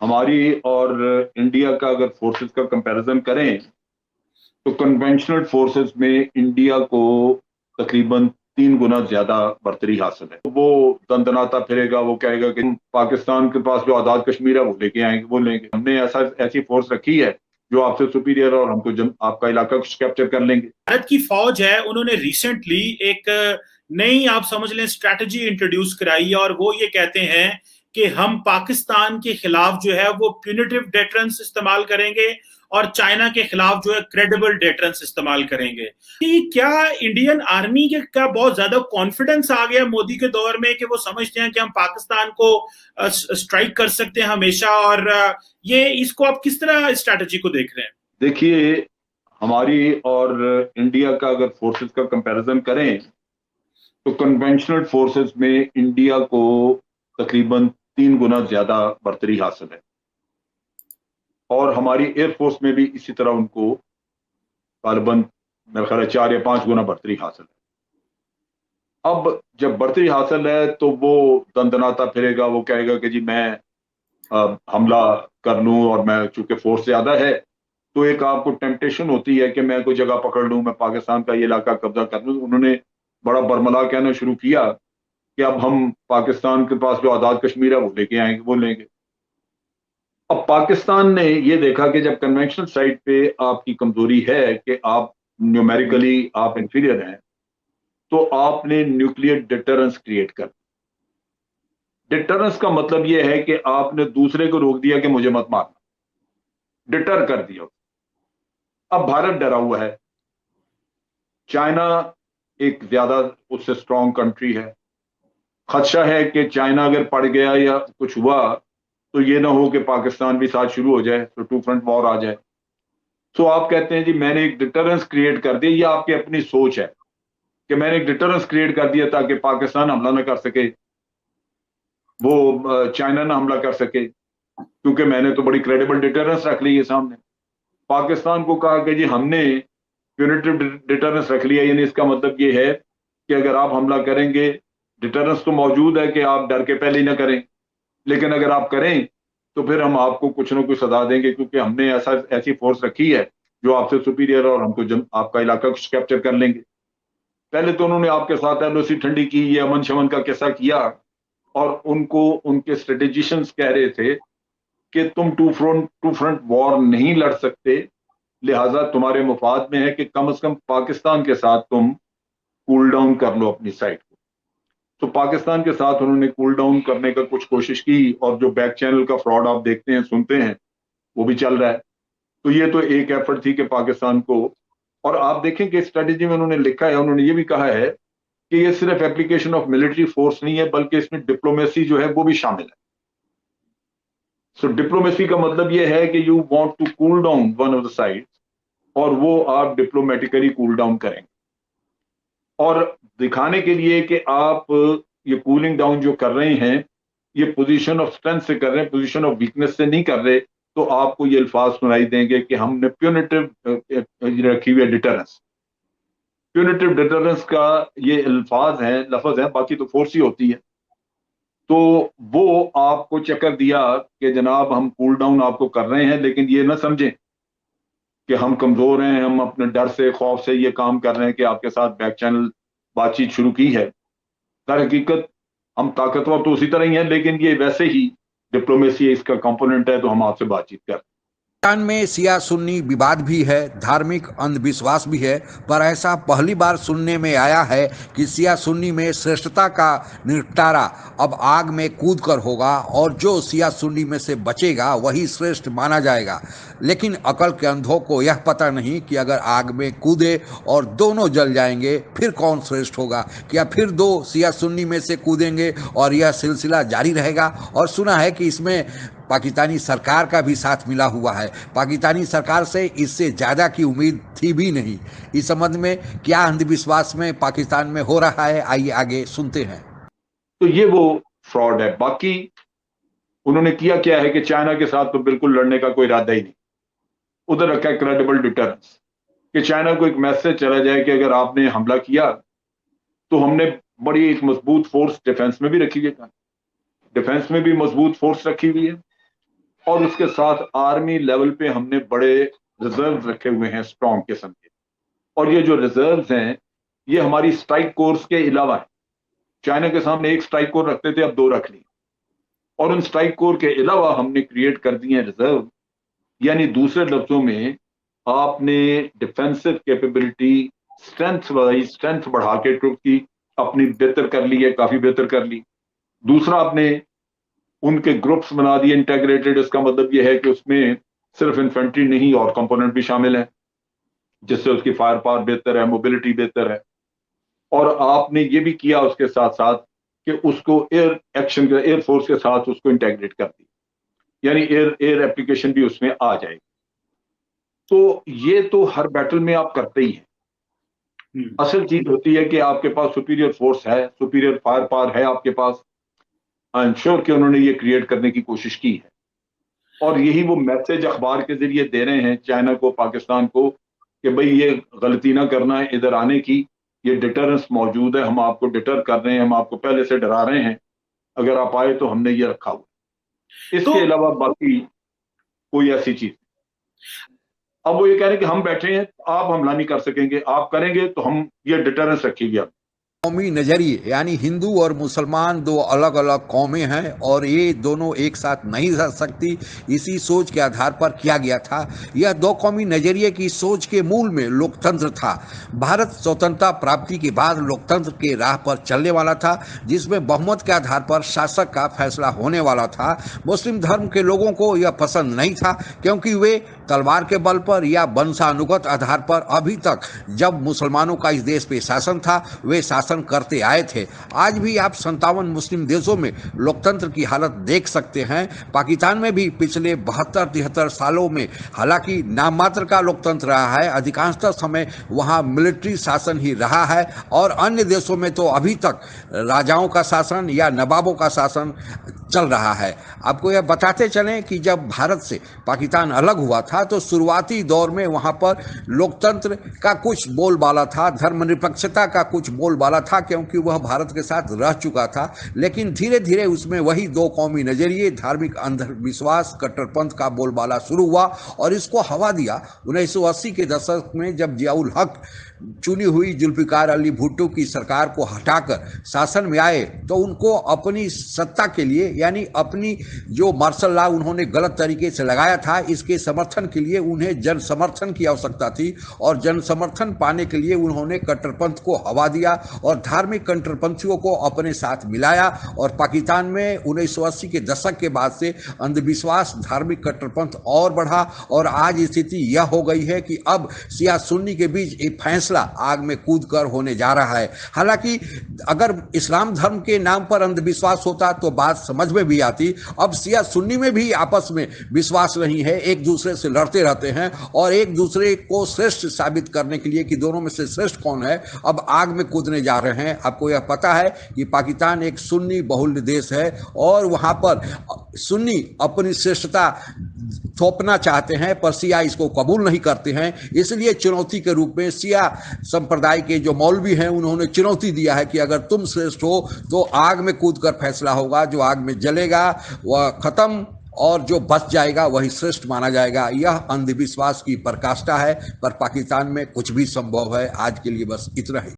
हमारी और इंडिया का अगर फोर्सेस का कंपैरिजन करें तो कन्वेंशनल फोर्सेस में इंडिया को तकरीबन 3 गुना ज्यादा बर्तरी हासिल है। तो वो दंदनाता फिरेगा, वो कहेगा कि पाकिस्तान के पास जो आजाद कश्मीर है वो लेके आएंगे, वो लेंगे। हमने ऐसी फोर्स रखी है जो आपसे सुपीरियर और हमको आपका इलाका कैप्चर कर लेंगे। भारत की फौज है, उन्होंने रिसेंटली एक नई, आप समझ लें, स्ट्रैटेजी इंट्रोड्यूस कराई है और वो ये कहते हैं कि हम पाकिस्तान के खिलाफ जो है वो प्यूनिटिव डेटरेंस इस्तेमाल करेंगे और चाइना के खिलाफ जो है क्रेडिबल डेटरेंस इस्तेमाल करेंगे। कि क्या इंडियन आर्मी के का बहुत ज्यादा कॉन्फिडेंस आ गया मोदी के दौर में कि वो समझते हैं कि हम पाकिस्तान को स्ट्राइक कर सकते हैं हमेशा, और ये इसको आप किस तरह स्ट्रैटेजी को देख रहे हैं? देखिए, हमारी और इंडिया का अगर फोर्सेस का कंपैरिजन करें तो कन्वेंशनल फोर्सेस में इंडिया को तकरीबन 3 गुना ज्यादा बर्तरी हासिल है और हमारी एयरफोर्स में भी इसी तरह उनको तालिबान मेरे ख्याल 4 या 5 गुना बर्तरी हासिल है। अब जब बर्तरी हासिल है तो वो दंदनाता फिरेगा, वो कहेगा कि जी मैं हमला कर लूं और मैं चूंकि फोर्स ज्यादा है तो एक आपको टेम्पटेशन होती है कि मैं कोई जगह पकड़ लूं, मैं पाकिस्तान का ये इलाका कब्जा कर लूं। उन्होंने बड़ा बरमला कहना शुरू किया कि अब हम पाकिस्तान के पास जो आजाद कश्मीर है वो लेके आएंगे, वो लेंगे। अब पाकिस्तान ने ये देखा कि जब कन्वेंशनल साइड पे आपकी कमजोरी है कि आप न्यूमेरिकली आप इंफीरियर हैं, तो आपने न्यूक्लियर डिटरेंस क्रिएट कर। डिटरेंस का मतलब यह है कि आपने दूसरे को रोक दिया कि मुझे मत मारना, डिटर कर दिया। अब भारत डरा हुआ है, चाइना एक ज्यादा उससे स्ट्रांग कंट्री है। खदशा है कि चाइना अगर पड़ गया या कुछ हुआ तो ये ना हो कि पाकिस्तान भी साथ शुरू हो जाए, तो टू फ्रंट वॉर आ जाए। तो आप कहते हैं जी मैंने एक डिटरेंस क्रिएट कर दिया। ये आपकी अपनी सोच है कि मैंने एक डिटरेंस क्रिएट कर दिया ताकि पाकिस्तान हमला ना कर सके, वो चाइना ना हमला कर सके, क्योंकि मैंने तो बड़ी क्रेडिबल डिटरेंस रख ली है सामने। पाकिस्तान को कहा कि जी हमने यूनिटिव डिटरेंस रख लिया, यानी इसका मतलब ये है कि अगर आप हमला करेंगे, डिटरेंस तो मौजूद है कि आप डर के पहले ही ना करें, लेकिन अगर आप करें तो फिर हम आपको कुछ ना कुछ सजा देंगे, क्योंकि हमने ऐसी फोर्स रखी है जो आपसे सुपीरियर और हमको आपका इलाका कैप्चर कर लेंगे। पहले तो उन्होंने आपके साथ एलओसी ठंडी की, ये अमन शमन का किस्सा किया और उनको उनके स्ट्रेटेजिशियंस कह रहे थे कि तुम टू फ्रंट वॉर नहीं लड़ सकते, लिहाजा तुम्हारे मुफाद में है कि कम से कम पाकिस्तान के साथ तुम कूल डाउन कर लो अपनी साइड को। तो पाकिस्तान के साथ उन्होंने कूल डाउन करने का कुछ कोशिश की और जो बैक चैनल का फ्रॉड आप देखते हैं सुनते हैं वो भी चल रहा है। तो ये तो एक एफर्ट थी कि पाकिस्तान को, और आप देखें कि स्ट्रेटेजी में उन्होंने लिखा है, उन्होंने ये भी कहा है कि ये सिर्फ एप्लीकेशन ऑफ मिलिट्री फोर्स नहीं है बल्कि इसमें डिप्लोमेसी जो है वो भी शामिल है। सो डिप्लोमेसी का मतलब ये है कि you want to cool down one of the side और वो आप डिप्लोमेटिकली कूल डाउन करेंगे और दिखाने के लिए कि आप ये कूलिंग डाउन जो कर रहे हैं ये पोजीशन ऑफ स्ट्रेंथ से कर रहे हैं, पोजीशन ऑफ वीकनेस से नहीं कर रहे। तो आपको ये अल्फाज सुनाई देंगे कि हमने प्यूनिटिव रखी हुई है डिटरेंस। प्यूनिटिव डिटरेंस का ये अल्फाज है, लफ्ज है, बाकी तो फोर्स ही होती है। तो वो आपको चक्कर दिया कि जनाब हम कूल डाउन आपको कर रहे हैं, लेकिन ये ना समझें कि हम कमजोर हैं, हम अपने डर से खौफ से ये काम कर रहे हैं कि आपके साथ बैक चैनल बातचीत शुरू की है। दर हकीकत हम ताकतवर तो उसी तरह ही हैं, लेकिन ये वैसे ही डिप्लोमेसी इसका कंपोनेंट है, तो हम आपसे बातचीत कर। ईरान में शिया सुन्नी विवाद भी है, धार्मिक अंधविश्वास भी है, पर ऐसा पहली बार सुनने में आया है कि शिया सुन्नी में श्रेष्ठता का निपटारा अब आग में कूद कर होगा और जो शिया सुन्नी में से बचेगा वही श्रेष्ठ माना जाएगा। लेकिन अकल के अंधों को यह पता नहीं कि अगर आग में कूदे और दोनों जल जाएंगे फिर कौन श्रेष्ठ होगा। क्या फिर दो शिया सुन्नी में से कूदेंगे और यह सिलसिला जारी रहेगा? और सुना है कि इसमें पाकिस्तानी सरकार का भी साथ मिला हुआ है। पाकिस्तानी सरकार से इससे ज़्यादा की उम्मीद थी भी नहीं। इस संबंध में क्या अंधविश्वास में पाकिस्तान में हो रहा है, आइए आगे सुनते हैं। तो ये वो फ्रॉड है। बाकी उन्होंने किया क्या है कि चाइना के साथ तो बिल्कुल लड़ने का कोई इरादा ही नहीं, उधर रखा है क्रेडिबल डिटरेंस कि चाइना को एक मैसेज चला जाए कि अगर आपने हमला किया तो हमने बड़ी एक मजबूत फोर्स डिफेंस में भी रखी हुई है, डिफेंस में भी मजबूत फोर्स रखी हुई है और उसके साथ आर्मी लेवल पे हमने बड़े रिजर्व रखे हुए हैं स्ट्रॉन्ग किस्म के। और ये जो रिजर्व्स हैं ये हमारी स्ट्राइक कोर्स के अलावा है। चाइना के सामने एक स्ट्राइक कोर रखते थे, अब 2 रख ली। और उन स्ट्राइक कोर के अलावा हमने क्रिएट कर दिए हैं रिजर्व। यानी दूसरे लफ्जों में आपने डिफेंसिव कैपेबिलिटी स्ट्रेंथ बढ़ा के ट्रुप की अपनी बेहतर कर ली है, काफी बेहतर कर ली। दूसरा, आपने उनके ग्रुप्स बना दिए इंटेग्रेटेड। इसका मतलब यह है कि उसमें सिर्फ इन्फेंट्री नहीं और कंपोनेंट भी शामिल है, जिससे उसकी फायर पावर बेहतर है, मोबिलिटी बेहतर है। और आपने ये भी किया उसके साथ साथ कि उसको एयर फोर्स के साथ उसको इंटेग्रेट कर दी, यानी एयर एप्लीकेशन भी उसमें आ जाएगी। तो ये तो हर बैटल में आप करते ही हैं। असल चीज होती है कि आपके पास सुपीरियर फोर्स है, सुपीरियर फायर पावर है आपके पास। आई एम श्योर कि उन्होंने ये क्रिएट करने की कोशिश की है, और यही वो मैसेज अखबार के जरिए दे रहे हैं चाइना को, पाकिस्तान को, कि भाई ये गलती ना करना है इधर आने की। ये डिटरेंस मौजूद है, हम आपको डिटर कर रहे हैं, हम आपको पहले से डरा रहे हैं। अगर आप आए तो हमने ये रखा हुआ। इसके अलावा बाकी कोई ऐसी चीज। अब वो ये कह रहे हैं कि हम बैठे हैं, आप हमला नहीं कर सकेंगे, आप करेंगे तो हम ये डिटरेंस रखेंगे। कौमी नजरिए यानी हिंदू और मुसलमान 2 अलग अलग कौमें हैं और ये दोनों एक साथ नहीं रह सकती, इसी सोच के आधार पर किया गया था। यह 2 कौमी नजरिए की सोच के मूल में लोकतंत्र था। भारत स्वतंत्रता प्राप्ति के बाद लोकतंत्र के राह पर चलने वाला था, जिसमें बहुमत के आधार पर शासक का फैसला होने वाला था। मुस्लिम धर्म के लोगों को यह पसंद नहीं था, क्योंकि वे तलवार के बल पर या वंशानुगत आधार पर अभी तक जब मुसलमानों का इस देश पे शासन था वे शासन करते आए थे। आज भी आप 57 मुस्लिम देशों में लोकतंत्र की हालत देख सकते हैं। पाकिस्तान में भी पिछले 72-73 सालों में हालांकि नाम मात्र का लोकतंत्र रहा है, अधिकांशतः समय वहां मिलिट्री शासन ही रहा है, और अन्य देशों में तो अभी तक राजाओं का शासन या नवाबों का शासन चल रहा है। आपको यह बताते चलें कि जब भारत से पाकिस्तान अलग हुआ था तो शुरुआती दौर में वहां पर लोकतंत्र का कुछ बोलबाला था, धर्मनिरपेक्षता का कुछ बोलबाला था, क्योंकि वह भारत के साथ रह चुका था। लेकिन धीरे धीरे उसमें वही 2 कौमी नजरिए, धार्मिक अंधविश्वास, कट्टरपंथ का बोलबाला शुरू हुआ, और इसको हवा दिया 1980 के दशक में, जब जियाउल हक चुनी हुई जुल्फिकार अली भुट्टो की सरकार को हटाकर शासन में आए, तो उनको अपनी सत्ता के लिए यानी अपनी जो मार्शल लॉ उन्होंने गलत तरीके से लगाया था, इसके समर्थन के लिए उन्हें जन समर्थन की आवश्यकता थी, और जन समर्थन पाने के लिए उन्होंने कट्टरपंथ को हवा दिया और धार्मिक कट्टरपंथियों को अपने साथ मिलाया। और पाकिस्तान में 1980 के दशक के बाद से अंधविश्वास, धार्मिक कट्टरपंथ और बढ़ा, और आज स्थिति यह हो गई है कि अब शिया सुन्नी के बीच एक फैसला आग में कूद कर होने जा रहा है। हालांकि अगर इस्लाम धर्म के नाम पर अंधविश्वास होता तो बात समझ में भी आती। अब शिया सुन्नी में भी आपस में विश्वास नहीं है, एक दूसरे से लड़ते रहते हैं, और एक दूसरे को श्रेष्ठ साबित करने के लिए कि दोनों में से श्रेष्ठ कौन है, अब आग में कूदने जा रहे हैं। आपको यह पता है कि पाकिस्तान एक सुन्नी बहुल देश है, और वहां पर सुन्नी अपनी श्रेष्ठता थोपना चाहते हैं, पर शिया इसको कबूल नहीं करते हैं। इसलिए चुनौती के रूप में शिया संप्रदाय के जो मौलवी हैं उन्होंने चुनौती दिया है कि अगर तुम श्रेष्ठ हो तो आग में कूदकर फैसला होगा, जो आग में जलेगा वह खत्म, और जो बच जाएगा वही श्रेष्ठ माना जाएगा। यह अंधविश्वास की पराकाष्ठा है, पर पाकिस्तान में कुछ भी संभव है। आज के लिए बस इतना ही।